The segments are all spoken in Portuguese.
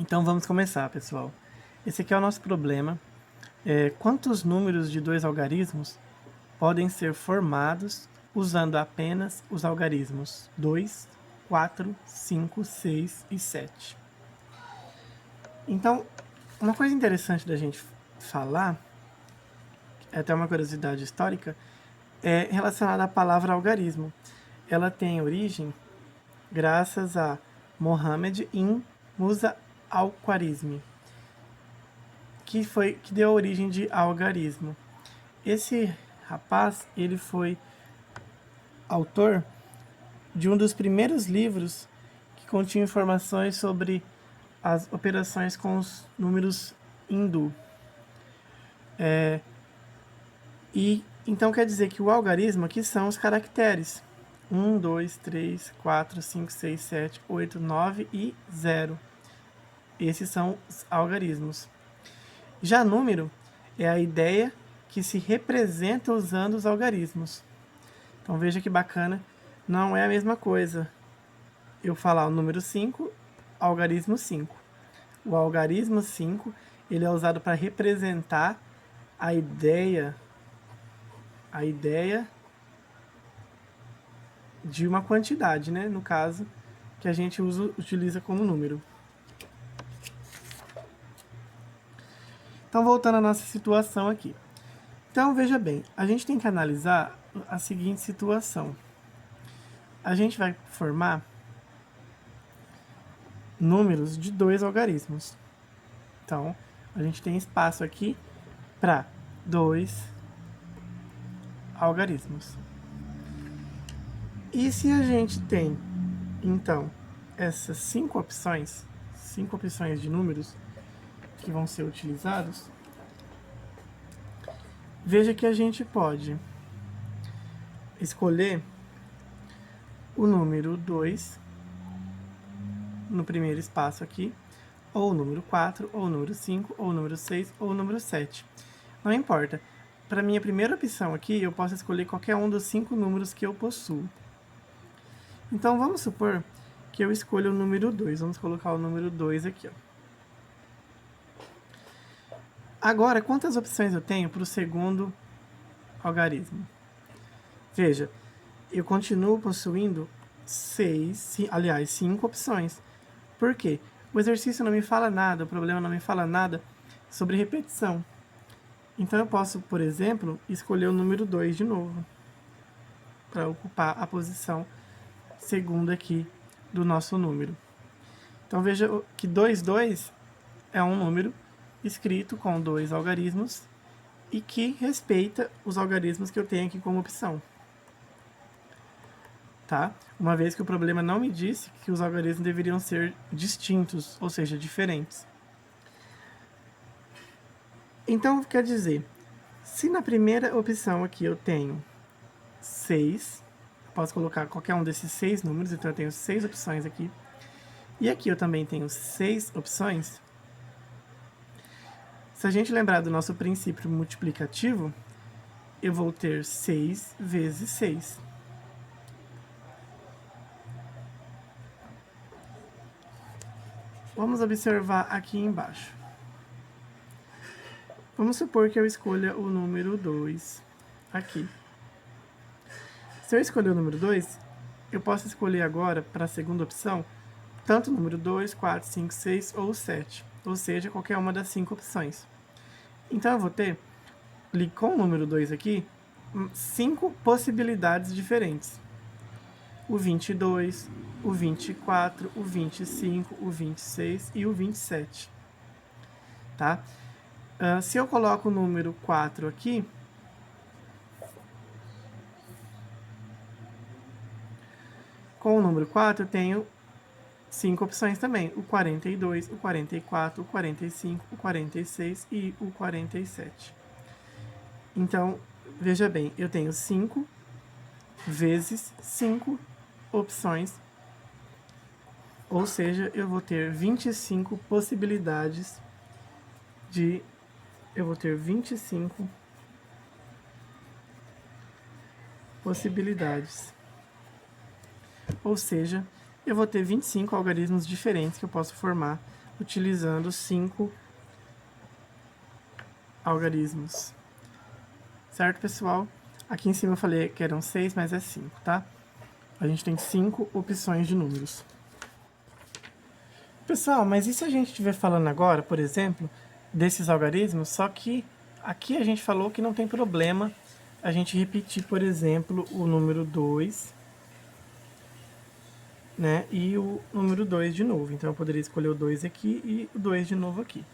Então vamos começar, pessoal. Esse aqui é o nosso problema. Quantos números de dois algarismos podem ser formados usando apenas os algarismos 2, 4, 5, 6 e 7? Então, uma coisa interessante da gente falar, é até uma curiosidade histórica, é relacionada à palavra algarismo. Ela tem origem graças a Mohammed ibn Musa al-Khwarizmi, que deu a origem de algarismo. Esse rapaz, ele foi autor de um dos primeiros livros que continha informações sobre as operações com os números hindu. E então quer dizer que o algarismo aqui são os caracteres 1, 2, 3, 4, 5, 6, 7, 8, 9 e 0. Esses são os algarismos. Já número é a ideia que se representa usando os algarismos. Então veja que bacana, não é a mesma coisa eu falar o número 5, algarismo 5. O algarismo 5, ele é usado para representar a ideia de uma quantidade, né? No caso, que a gente utiliza como número. Então, voltando à nossa situação aqui. Então, veja bem, a gente tem que analisar a seguinte situação. A gente vai formar números de dois algarismos. Então, a gente tem espaço aqui para dois algarismos. E se a gente tem, então, essas cinco opções de números que vão ser utilizados, veja que a gente pode escolher o número 2 no primeiro espaço aqui, ou o número 4, ou o número 5, ou o número 6, ou o número 7. Não importa. Para minha primeira opção aqui, eu posso escolher qualquer um dos 5 números que eu possuo. Então, vamos supor que eu escolha o número 2. Vamos colocar o número 2 aqui. Ó. Agora, quantas opções eu tenho para o segundo algarismo? Veja, eu continuo possuindo 5 opções. Por quê? O exercício não me fala nada, o problema não me fala nada sobre repetição. Então, eu posso, por exemplo, escolher o número 2 de novo, para ocupar a posição segunda aqui do nosso número. Então, veja que 2, 2 é um número escrito com 2 algarismos e que respeita os algarismos que eu tenho aqui como opção. Tá? Uma vez que o problema não me disse que os algarismos deveriam ser distintos, ou seja, diferentes. Então, quer dizer, se na primeira opção aqui eu tenho 6, posso colocar qualquer um desses 6 números, então eu tenho 6 opções aqui. E aqui eu também tenho 6 opções. Se a gente lembrar do nosso princípio multiplicativo, eu vou ter 6 vezes 6. Vamos observar aqui embaixo. Vamos supor que eu escolha o número 2 aqui. Se eu escolher o número 2, eu posso escolher agora, para a segunda opção, tanto o número 2, 4, 5, 6 ou 7. Ou seja, qualquer uma das 5 opções. Então, eu vou ter, com o número 2 aqui, 5 possibilidades diferentes. O 22, o 24, o 25, o 26 e o 27. Tá? Se eu coloco o número 4 aqui, com o número 4 eu tenho 5 opções também. O 42, o 44, o 45, o 46 e o 47. Então, veja bem, eu tenho 5 vezes 5 opções, ou seja, eu vou ter 25 possibilidades de... Eu vou ter 25 possibilidades. Ou seja, eu vou ter 25 algarismos diferentes que eu posso formar utilizando 5 algarismos. Certo, pessoal? Aqui em cima eu falei que eram 6, mas é 5, tá? A gente tem 5 opções de números. Pessoal, mas e se a gente estiver falando agora, por exemplo, desses algarismos, só que aqui a gente falou que não tem problema a gente repetir, por exemplo, o número 2, né, e o número 2 de novo. Então, eu poderia escolher o 2 aqui e o 2 de novo aqui.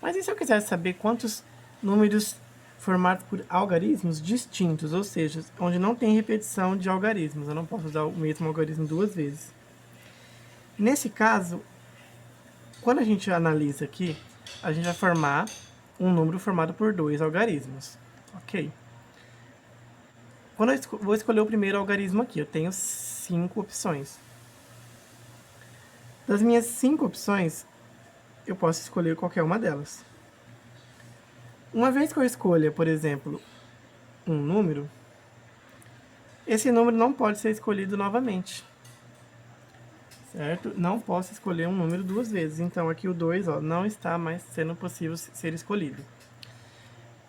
Mas e se eu quisesse saber quantos números formados por algarismos distintos, ou seja, onde não tem repetição de algarismos, eu não posso usar o mesmo algarismo 2 vezes. Nesse caso, quando a gente analisa aqui, a gente vai formar um número formado por 2 algarismos, ok? Quando eu vou escolher o primeiro algarismo aqui, eu tenho 5 opções. Das minhas 5 opções, eu posso escolher qualquer uma delas. Uma vez que eu escolha, por exemplo, um número, esse número não pode ser escolhido novamente. Certo? Não posso escolher um número 2 vezes. Então, aqui o 2 não está mais sendo possível ser escolhido.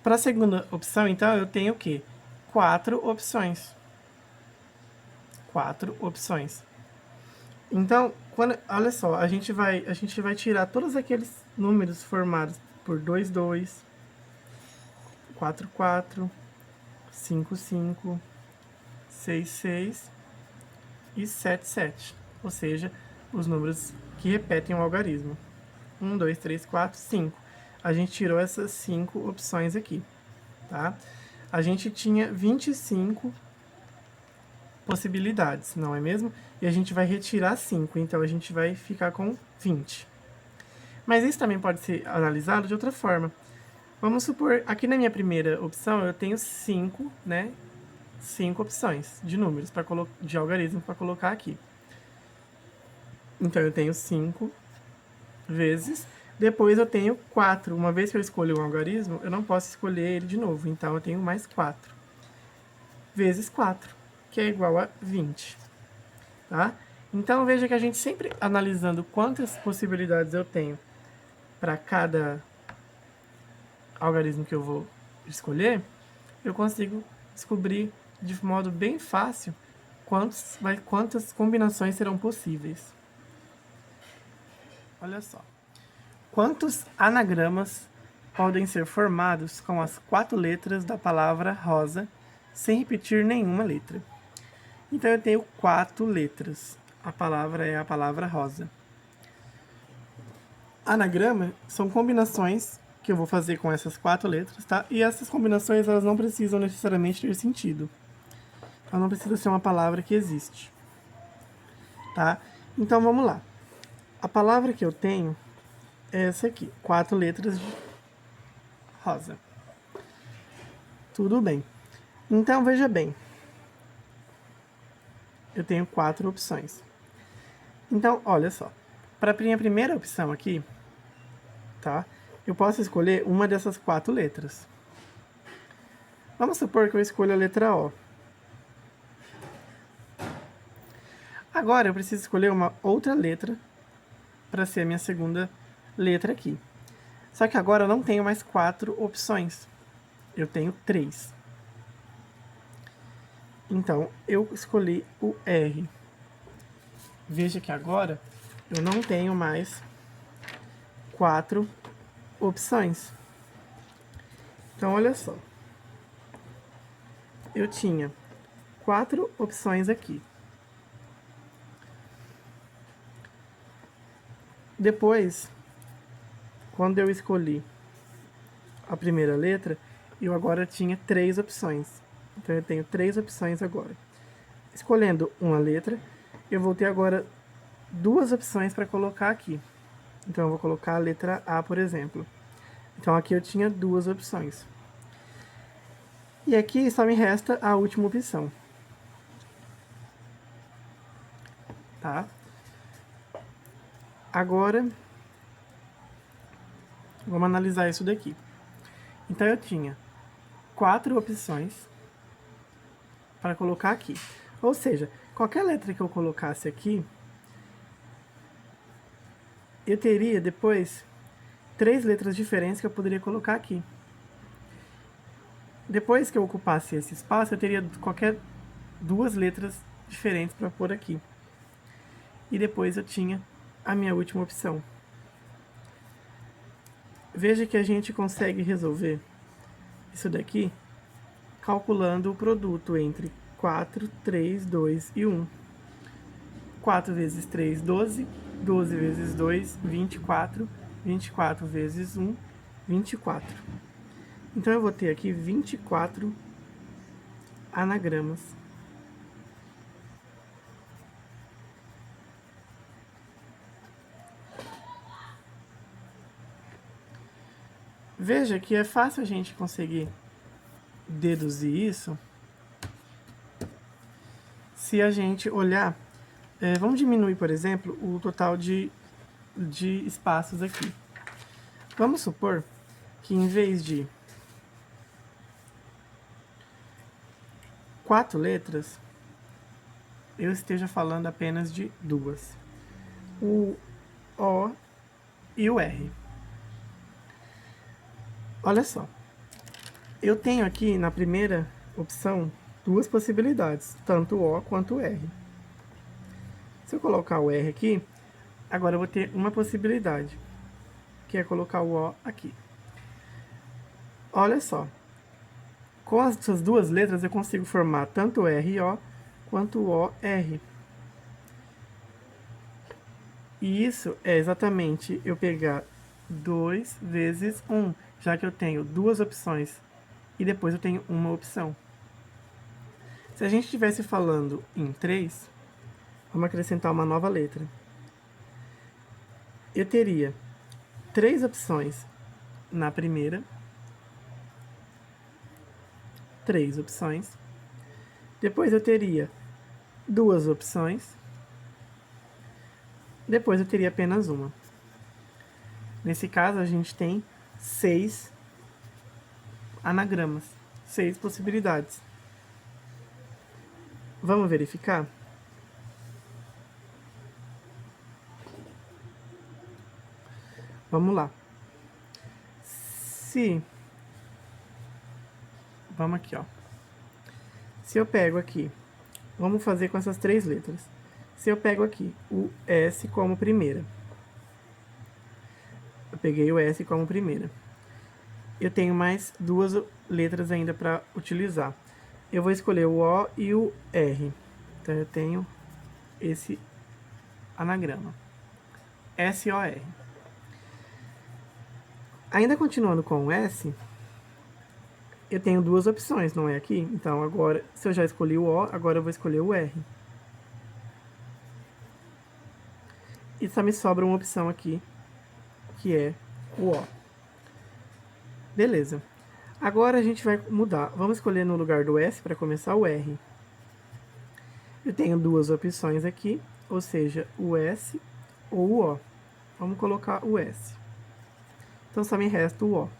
Para a segunda opção, então, eu tenho o quê? 4 opções. 4 opções. Então, olha só, a gente vai tirar todos aqueles números formados por 2, 2, 4, 4, 5, 5, 6, 6 e 7, 7. Ou seja, os números que repetem o algarismo. 1, 2, 3, 4, 5. A gente tirou essas 5 opções aqui, tá? A gente tinha 25 possibilidades, não é mesmo? E a gente vai retirar 5, então a gente vai ficar com 20. Mas isso também pode ser analisado de outra forma. Vamos supor, aqui na minha primeira opção eu tenho 5, né? 5 opções de números, de algarismo para colocar aqui. Então eu tenho 5 vezes, depois eu tenho 4. Uma vez que eu escolho um algarismo, eu não posso escolher ele de novo, então eu tenho mais 4. Vezes 4, que é igual a 20. Tá? Então veja que a gente sempre analisando quantas possibilidades eu tenho para cada algarismo que eu vou escolher, eu consigo descobrir de modo bem fácil quantas combinações serão possíveis. Olha só. Quantos anagramas podem ser formados com as 4 letras da palavra rosa, sem repetir nenhuma letra? Então, eu tenho 4 letras. A palavra é a palavra rosa. Anagrama são combinações que eu vou fazer com essas 4 letras, tá? E essas combinações, elas não precisam necessariamente ter sentido. Então, não precisa ser uma palavra que existe. Tá? Então, vamos lá. A palavra que eu tenho é essa aqui. 4 letras de rosa. Tudo bem. Então, veja bem. Eu tenho 4 opções. Então, olha só. Para a minha primeira opção aqui, tá? Eu posso escolher uma dessas 4 letras. Vamos supor que eu escolha a letra O. Agora, eu preciso escolher uma outra letra para ser a minha segunda letra aqui. Só que agora eu não tenho mais 4 opções. Eu tenho 3. Então, eu escolhi o R. Veja que agora eu não tenho mais 4 opções. Então, olha só. Eu tinha 4 opções aqui. Depois, quando eu escolhi a primeira letra, eu agora tinha 3 opções. Então, eu tenho 3 opções agora. Escolhendo uma letra, eu vou ter agora 2 opções para colocar aqui. Então, eu vou colocar a letra A, por exemplo. Então, aqui eu tinha 2 opções. E aqui só me resta a última opção. Tá? Agora, vamos analisar isso daqui. Então, eu tinha 4 opções para colocar aqui. Ou seja, qualquer letra que eu colocasse aqui, eu teria depois 3 letras diferentes que eu poderia colocar aqui. Depois que eu ocupasse esse espaço, eu teria qualquer 2 letras diferentes para pôr aqui. E depois eu tinha a minha última opção. Veja que a gente consegue resolver isso daqui calculando o produto entre 4, 3, 2 e 1. 4 vezes 3, 12. 12 vezes 2, 24. 24 vezes 1, 24. Então, eu vou ter aqui 24 anagramas. Veja que é fácil a gente conseguir deduzir isso se a gente olhar. Vamos diminuir, por exemplo, o total de espaços aqui. Vamos supor que em vez de 4 letras, eu esteja falando apenas de 2. O O e o R. Olha só. Eu tenho aqui na primeira opção 2 possibilidades, tanto o O quanto o R. Se eu colocar o R aqui, agora eu vou ter uma possibilidade, que é colocar o O aqui. Olha só. Com essas 2 letras eu consigo formar tanto o R e O quanto o O R. E isso é exatamente eu pegar 2 vezes 1, já que eu tenho 2 opções e depois eu tenho uma opção. Se a gente estivesse falando em 3, vamos acrescentar uma nova letra. Eu teria 3 opções na primeira, 3 opções. Depois eu teria 2 opções. Depois eu teria apenas uma. Nesse caso, a gente tem 6 anagramas, 6 possibilidades. Vamos verificar? Vamos lá. Vamos aqui, ó. Se eu pego aqui, vamos fazer com essas 3 letras. Se eu pego aqui o S como primeira, eu peguei o S como primeira. Eu tenho mais 2 letras ainda para utilizar. Eu vou escolher o O e o R. Então, eu tenho esse anagrama. S-O-R. Ainda continuando com o S, eu tenho 2 opções, não é aqui? Então, agora, se eu já escolhi o O, agora eu vou escolher o R. E só me sobra uma opção aqui, que é o O. Beleza. Agora a gente vai mudar. Vamos escolher no lugar do S para começar o R. Eu tenho 2 opções aqui, ou seja, o S ou o O. Vamos colocar o S. Então só me resta o O.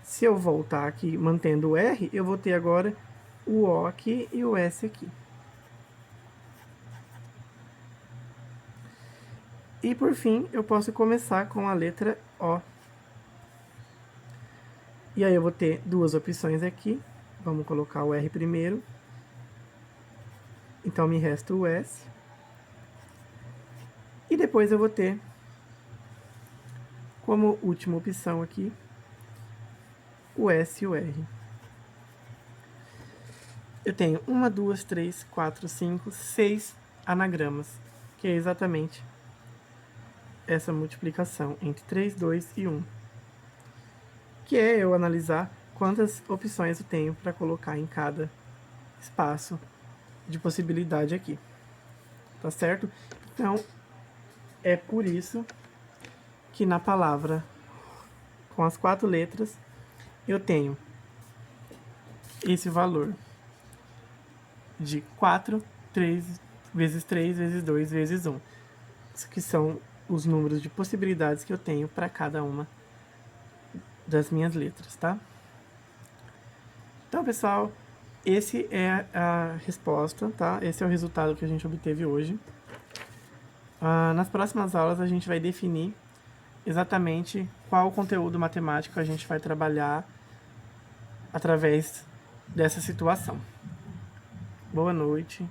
Se eu voltar aqui mantendo o R, eu vou ter agora o O aqui e o S aqui. E por fim, eu posso começar com a letra O. E aí eu vou ter 2 opções aqui. Vamos colocar o R primeiro. Então me resta o S. E depois eu vou ter como última opção aqui o S e o R. Eu tenho 1, 2, 3, 4, 5, 6 anagramas, que é exatamente essa multiplicação entre 3, 2 e 1. Que é eu analisar quantas opções eu tenho para colocar em cada espaço de possibilidade aqui. Tá certo? Então, é por isso que na palavra com as 4 letras eu tenho esse valor de 4, 3 vezes 3 vezes 2 vezes 1. Isso que são os números de possibilidades que eu tenho para cada uma das minhas letras, tá? Então, pessoal, esse é a resposta, tá? Esse é o resultado que a gente obteve hoje. Nas próximas aulas a gente vai definir exatamente qual o conteúdo matemático a gente vai trabalhar através dessa situação. Boa noite.